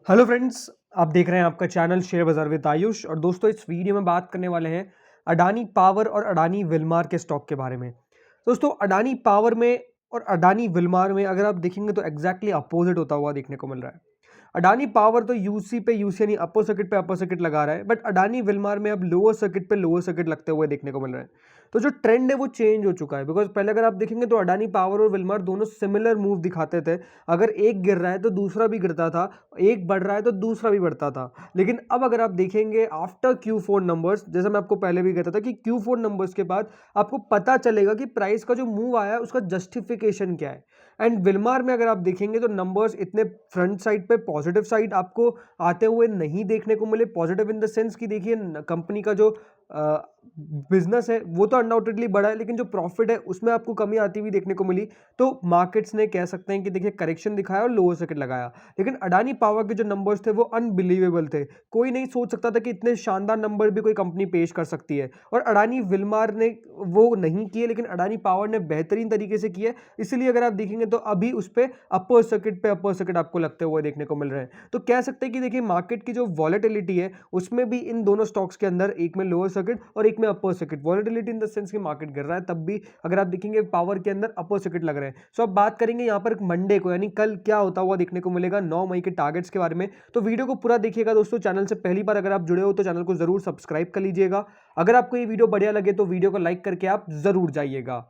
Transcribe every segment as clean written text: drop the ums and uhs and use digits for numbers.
Hello friends, आप देख रहे हैं आपका चैनल शेयर बाजार विद आयुष। और दोस्तों, इस वीडियो में बात करने वाले हैं अडानी पावर और अडानी विल्मार के स्टॉक के बारे में। दोस्तों, अडानी पावर में और अडानी विल्मार में अगर आप देखेंगे तो एग्जैक्टली अपोजिट होता हुआ देखने को मिल रहा है। अडानी पावर तो यूसी पे यूसी यानी अपर सर्किट पे अपर सर्किट लगा रहा है, बट अडानी विल्मार में अब लोअर सर्किट पे लोअर सर्किट लगते हुए देखने को मिल रहे हैं। तो जो ट्रेंड है वो चेंज हो चुका है, बिकॉज पहले अगर आप देखेंगे तो अडानी पावर और विल्मार दोनों सिमिलर मूव दिखाते थे। अगर एक गिर रहा है तो दूसरा भी गिरता था, एक बढ़ रहा है तो दूसरा भी बढ़ता था। लेकिन अब अगर आप देखेंगे आफ्टर Q4 नंबर्स, जैसा मैं आपको पहले भी कहता था कि Q4 नंबर्स के बाद आपको पता चलेगा कि प्राइस का जो मूव आया है उसका जस्टिफिकेशन क्या है। एंड विल्मार में अगर आप देखेंगे तो नंबर्स इतने फ्रंट साइड पे पॉजिटिव साइड आपको आते हुए नहीं देखने को मिले। पॉजिटिव इन द सेंस कि देखिए कंपनी का जो बिजनेस है वो तो अनडाउटेडली बड़ा है, लेकिन जो प्रॉफिट है उसमें आपको कमी आती हुई देखने को मिली। तो मार्केट्स ने कह सकते हैं कि देखिए करेक्शन दिखाया और लोअर सर्किट लगाया। लेकिन अडानी पावर के जो नंबर्स थे वो अनबिलीवेबल थे। कोई नहीं सोच सकता था कि इतने शानदार नंबर भी कोई कंपनी पेश कर सकती है। और अडानी विल्मार ने वो नहीं किए, लेकिन अडानी पावर ने बेहतरीन तरीके से किए। इसलिए अगर आप देखेंगे तो अभी उस पर अपर सर्किट पे अपर सर्किट आपको लगते हुए देखने को मिल रहे हैं। तो कह सकते हैं कि देखिए मार्केट की जो वॉलेटिलिटी है उसमें भी इन दोनों स्टॉक्स के अंदर एक में लोअर सर्किट और एक में upper circuit, volatility in the sense कि मार्केट गिर रहा है तब भी अगर आप देखेंगे पावर के अंदर अपर सर्किट लग रहे हैं। सो अब बात करेंगे यहाँ पर मंडे को, यानी कल क्या होता हुआ देखने को मिलेगा 9 मई के टारगेट्स के बारे में। तो वीडियो को पूरा देखिएगा दोस्तों। चैनल से पहली बार अगर आप जुड़े हो तो चैनल को जरूर सब्सक्राइब कर लीजिएगा। अगर आपको ये वीडियो बढ़िया लगे तो वीडियो को लाइक करके आप जरूर जाइएगा।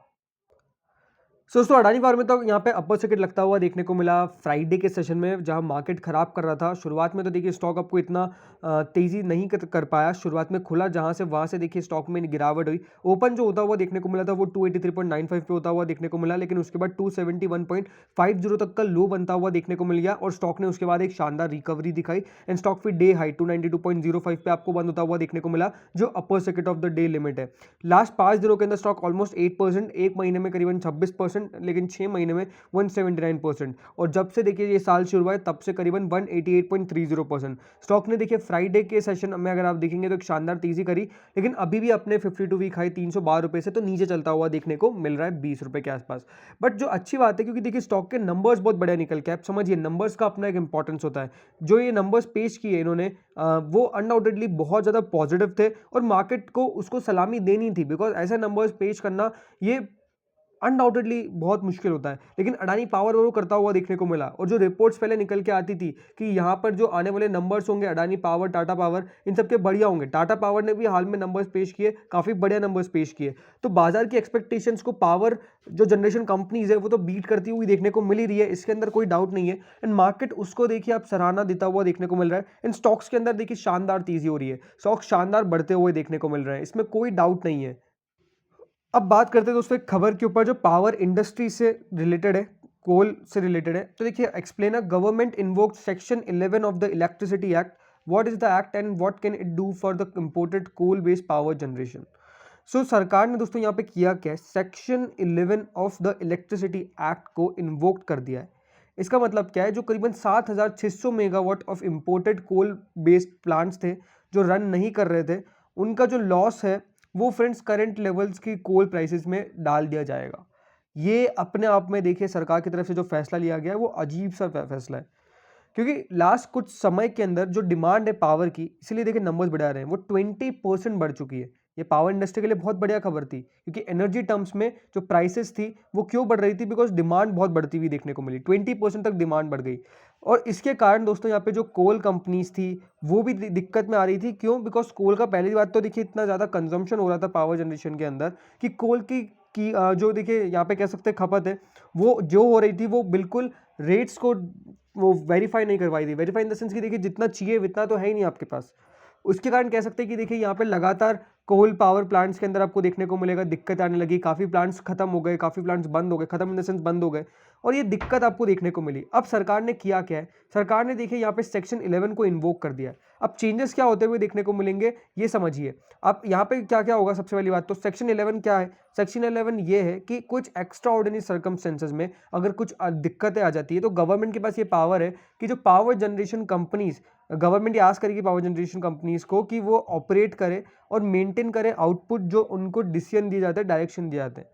दोस्तों, अडानी पावर में तो यहाँ पे अपर सर्किट लगता हुआ देखने को मिला फ्राइडे के सेशन में, जहाँ मार्केट खराब कर रहा था। शुरुआत में तो देखिए स्टॉक आपको इतना तेजी नहीं कर पाया। शुरुआत में खुला जहाँ से, वहाँ से देखिए स्टॉक में गिरावट हुई। ओपन जो होता हुआ देखने को मिला था वो 283.95 पे होता हुआ देखने को मिला, लेकिन उसके बाद 271.50 तक का लो बनता हुआ देखने को मिल गया और स्टॉक ने उसके बाद एक शानदार रिकवरी दिखाई। एंड स्टॉक फिर डे हाई 292.05 पे आपको बंद होता हुआ देखने को मिला, जो upper circuit of the day limit है। लास्ट 5 दिनों के अंदर स्टॉक ऑलमोस्ट 8%, एक महीने में करीबन 26%, लेकिन 6 महीने में 179%। और जब से देखिए ये साल शुरू हुआ है तब से करीबन 188.30%। स्टॉक ने देखिए फ्राइडे के सेशन में अगर आप देखेंगे तो एक शानदार तेजी करी, लेकिन अभी भी अपने 52 वीक हाई 312 रुपए से तो नीचे चलता हुआ देखने को मिल रहा है 20 रुपए के आसपास। बट जो अच्छी बात है, क्योंकि देखिए स्टॉक के नंबर्स बहुत बढ़िया निकल के, आप समझिए नंबर्स का अपना एक इंपॉर्टेंस होता है। जो ये नंबर्स पेश किए इन्होंने वो अनडाउटेडली बहुत ज़्यादा पॉजिटिव थे और मार्केट को उसको सलामी देनी थी, बिकॉज ऐसे नंबर्स पेश करना ये अनडाउटेडली बहुत मुश्किल होता है। लेकिन अडानी पावर वो करता हुआ देखने को मिला। और जो रिपोर्ट्स पहले निकल के आती थी कि यहाँ पर जो आने वाले नंबर्स होंगे अडानी पावर, टाटा पावर, इन सब के बढ़िया होंगे। टाटा पावर ने भी हाल में नंबर्स पेश किए, काफ़ी बढ़िया नंबर्स पेश किए। तो बाजार की एक्सपेक्टेशंस को पावर जो जनरेशन कंपनीज है वो तो बीट करती हुई देखने को मिल ही रही है, इसके अंदर कोई डाउट नहीं है। एंड मार्केट उसको देखिए आप सराहना देता हुआ देखने को मिल रहा है। इन स्टॉक्स के अंदर देखिए शानदार तेजी हो रही है, स्टॉक्स शानदार बढ़ते हुए देखने को मिल रहे हैं, इसमें कोई डाउट नहीं है। अब बात करते हैं दोस्तों एक खबर के ऊपर जो पावर इंडस्ट्री से रिलेटेड है, कोल से रिलेटेड है। तो देखिए, explain government invoked section 11 of the electricity act. What is the act and what can it do for the imported coal based power generation. So सरकार ने दोस्तों यहाँ पे किया क्या है, section 11 of the electricity act को इन्वोक्ड कर दिया है। इसका मतलब क्या है, जो करीबन 7600 megawatt of imported coal based plants थे जो रन नहीं कर रहे थे, उनका जो लॉस है वो फ्रेंड्स करंट लेवल्स की कोल प्राइसेस में डाल दिया जाएगा। ये अपने आप में देखिए सरकार की तरफ से जो फैसला लिया गया है वो अजीब सा फैसला है, क्योंकि लास्ट कुछ समय के अंदर जो डिमांड है पावर की, इसलिए देखिए नंबर्स बढ़ा रहे हैं, वो 20% बढ़ चुकी है। ये पावर इंडस्ट्री के लिए बहुत बढ़िया खबर थी, क्योंकि एनर्जी टर्म्स में जो प्राइसेस थी वो क्यों बढ़ रही थी, बिकॉज डिमांड बहुत बढ़ती हुई देखने को मिली, 20% तक डिमांड बढ़ गई। और इसके कारण दोस्तों यहाँ पे जो कोल कंपनीज थी वो भी दिक्कत में आ रही थी। क्यों? बिकॉज कोल का पहली बात तो देखिए इतना ज़्यादा कंजम्पशन हो रहा था पावर जनरेशन के अंदर कि कोल की जो देखिए यहाँ पे कह सकते हैं खपत है वो जो हो रही थी वो बिल्कुल रेट्स को वो वेरीफाई नहीं करवाई थी। वेरीफाई इन द सेंस कि देखिए जितना चाहिए उतना तो है ही नहीं आपके पास। उसके कारण कह सकते हैं कि देखिए यहाँ पे लगातार कोल पावर प्लांट्स के अंदर आपको देखने को मिलेगा दिक्कत आने लगी। काफ़ी प्लांट्स खत्म हो गए, काफ़ी प्लांट्स बंद हो गए, खत्म इन द सेंस बंद हो गए, और ये दिक्कत आपको देखने को मिली। अब सरकार ने किया क्या है, सरकार ने देखिए यहाँ पे सेक्शन 11 को इन्वोक कर दिया है। अब चेंजेस क्या होते हुए देखने को मिलेंगे ये समझिए। अब यहाँ पे क्या क्या होगा, सबसे पहली बात तो सेक्शन 11 क्या है। सेक्शन 11 ये है कि कुछ एक्स्ट्रा ऑर्डिनरी सर्कमस्टेंसेज में अगर कुछ दिक्कतें आ जाती है तो गवर्नमेंट के पास ये पावर है कि जो पावर जनरेशन कंपनीज, गवर्नमेंट ये आस्क करेगी पावर जनरेशन कंपनीज को कि वो ऑपरेट करे और मेंटेन करे आउटपुट जो उनको डिसीजन दिए जाते हैं, डायरेक्शन दिए जाते हैं।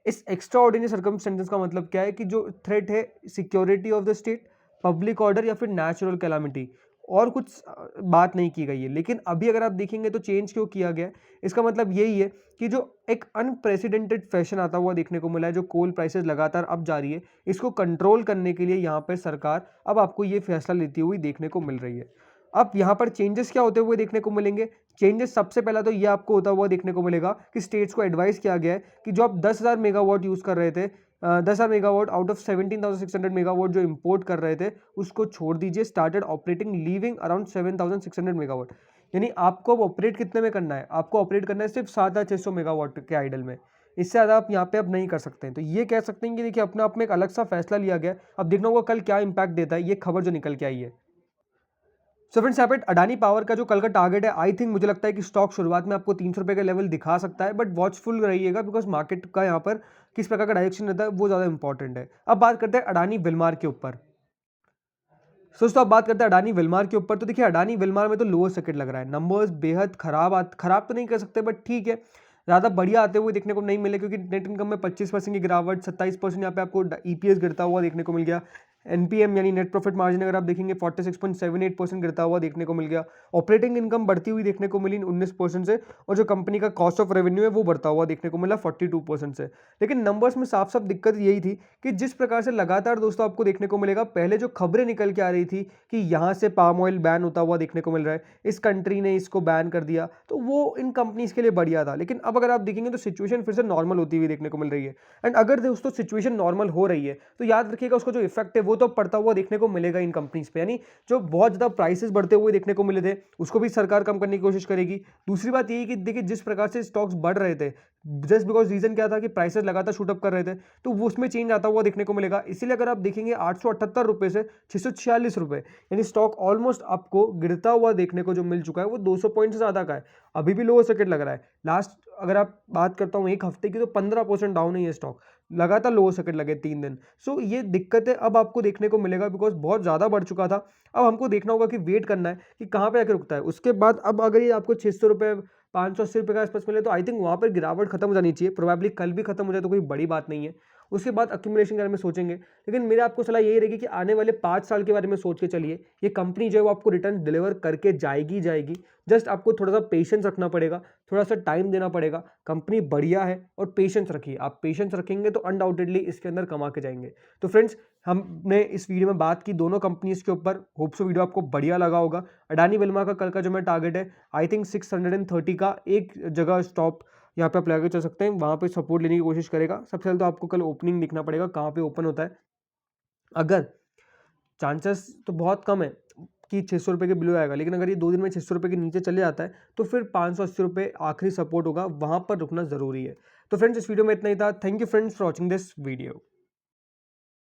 इस एक्स्ट्रा ऑर्डिनरी सर्कमस्टेंसेस का मतलब क्या है कि जो थ्रेट है security of the state, public order या फिर नेचुरल कैलामिटी, और कुछ बात नहीं की गई है। लेकिन अभी अगर आप देखेंगे तो चेंज क्यों किया गया है, इसका मतलब यही है कि जो एक अनप्रेसिडेंटेड फैशन आता हुआ देखने को मिला है, जो कोल प्राइसेस लगातार अप जा रही है, इसको कंट्रोल करने के लिए यहाँ पर सरकार अब आपको ये फैसला लेती हुई देखने को मिल रही है। अब यहाँ पर चेंजेस क्या होते हुए देखने को मिलेंगे? चेंजेस सबसे पहला तो ये आपको होता हुआ देखने को मिलेगा कि स्टेट्स को एडवाइस किया गया है कि जो आप 10,000 मेगावाट यूज़ कर रहे थे, 10,000 मेगावाट आउट ऑफ 17,600 मेगावाट जो इंपोर्ट कर रहे थे, उसको छोड़ दीजिए। Started operating leaving around 7,600 megawatt. यानी आपको अब ऑपरेट कितने में करना है? आपको ऑपरेट करना है सिर्फ 7,600 मेगावाट के आइडल में। इससे ज़्यादा आप यहाँ पे अब नहीं कर सकते हैं। तो ये कह सकते हैं कि देखिए अपने आप में एक अलग सा फैसला लिया गया है। अब देखना होगा कल क्या इंपैक्ट देता है ये खबर जो निकल के आई है। सो फ्रेंड्स, यहाँ पे अडानी पावर का जो कल का टारगेट है, आई थिंक मुझे लगता है कि स्टॉक शुरुआत में आपको 300 रुपये का लेवल दिखा सकता है, बट वॉचफुल रहिएगा बिकॉज मार्केट का यहाँ पर किस प्रकार का डायरेक्शन रहता है वो ज़्यादा इंपॉर्टेंट है। अब बात करते हैं अडानी विलमार के ऊपर। दोस्तों अब बात करते हैं अडानी विलमार के ऊपर। तो देखिए अडानी विलमार में तो लोअर सर्किट लग रहा है, नंबर्स बेहद खराब तो नहीं कर सकते बट ठीक है, ज़्यादा बढ़िया आते हुए देखने को नहीं मिले, क्योंकि नेट इनकम में 25% की गिरावट, 27% यहाँ पे आपको ईपीएस गिरता हुआ देखने को मिल गया। एनपीएम यानी नेट प्रॉफिट मार्जिन अगर आप देखेंगे 46.78% गिरता हुआ देखने को मिल गया। ऑपरेटिंग इनकम बढ़ती हुई देखने को मिली 19% से, और जो कंपनी का कॉस्ट ऑफ रेवेन्यू है वो बढ़ता हुआ देखने को मिला 42% से। लेकिन नंबर्स में साफ साफ दिक्कत यही थी कि जिस प्रकार से लगातार दोस्तों आपको देखने को मिलेगा, पहले जो खबरें निकल के आ रही थी कि यहाँ से पाम ऑयल बैन होता हुआ देखने को मिल रहा है, इस कंट्री ने इसको बैन कर दिया, तो वो इन कंपनीज के लिए बढ़िया था। लेकिन अब अगर आप देखेंगे तो सिचुएशन फिर से नॉर्मल होती हुई देखने को मिल रही है। एंड अगर दोस्तों सिचुएशन नॉर्मल हो रही है तो याद रखिएगा उसका जो इफेक्ट है वो तो पड़ता हुआ देखने को मिलेगा इन कंपनीज पे। यानी जो बहुत ज़्यादा प्राइसेस बढ़ते हुए देखने को मिले थे उसको भी सरकार कम करने की कोशिश करेगी। दूसरी बात यही कि देखिए जिस प्रकार से स्टॉक्स बढ़ रहे थे, जस्ट बिकॉज रीजन क्या था कि प्राइसेस लगातार शूटअप कर रहे थे, तो वो उसमें चेंज आता हुआ देखने को मिलेगा। इसीलिए अगर आप देखेंगे 878 रुपये से 646 रुपये, यानी स्टॉक ऑलमोस्ट आपको गिरता हुआ देखने को जो मिल चुका है वो 200 पॉइंट से ज़्यादा का है। अभी भी लोअर सर्किट लग रहा है। लास्ट अगर आप बात करता हूँ एक हफ्ते की, तो 15% डाउन है ये स्टॉक, लगातार लोअर सर्किट लगे 3 दिन। सो ये दिक्कतें अब आपको देखने को मिलेगा बिकॉज बहुत ज़्यादा बढ़ चुका था। अब हमको देखना होगा कि वेट करना है कि कहाँ पे आके रुकता है। उसके बाद अब अगर ये आपको 600 रुपये 580 रुपये के आसपास मिले तो आई थिंक वहाँ पर गिरावट खत्म हो जानी चाहिए। प्रोबेबली कल भी खत्म हो जाए तो कोई बड़ी बात नहीं है। उसके बाद अक्यूमुलेशन के बारे में सोचेंगे। लेकिन मेरे आपको सलाह यही रहेगी कि आने वाले 5 साल के बारे में सोच के चलिए। ये कंपनी जो है वो आपको रिटर्न डिलीवर करके जाएगी। जस्ट आपको थोड़ा सा पेशेंस रखना पड़ेगा, थोड़ा सा टाइम देना पड़ेगा। कंपनी बढ़िया है और पेशेंस रखिए। आप पेशेंस रखेंगे तो अनडाउटेडली इसके अंदर कमा के जाएंगे। तो फ्रेंड्स, हमने इस वीडियो में बात की दोनों कंपनीज के ऊपर। होप सो वीडियो आपको बढ़िया लगा होगा। अडानी विल्मा का कल का जो मैं टारगेट है, आई थिंक 630 का एक जगह स्टॉप यहाँ पे आप लगा के चल सकते हैं, वहाँ पे सपोर्ट लेने की कोशिश करेगा। सबसे पहले तो आपको कल ओपनिंग देखना पड़ेगा कहाँ पे ओपन होता है। अगर चांसेस तो बहुत कम है कि 600 रुपये के बिलो आएगा, लेकिन अगर ये 2 दिन में 600 रुपये के नीचे चले जाता है तो फिर 580 रुपये आखिरी सपोर्ट होगा, वहाँ पर रुकना ज़रूरी है। तो फ्रेंड्स, इस वीडियो में इतना ही था। Thank you friends for watching this video.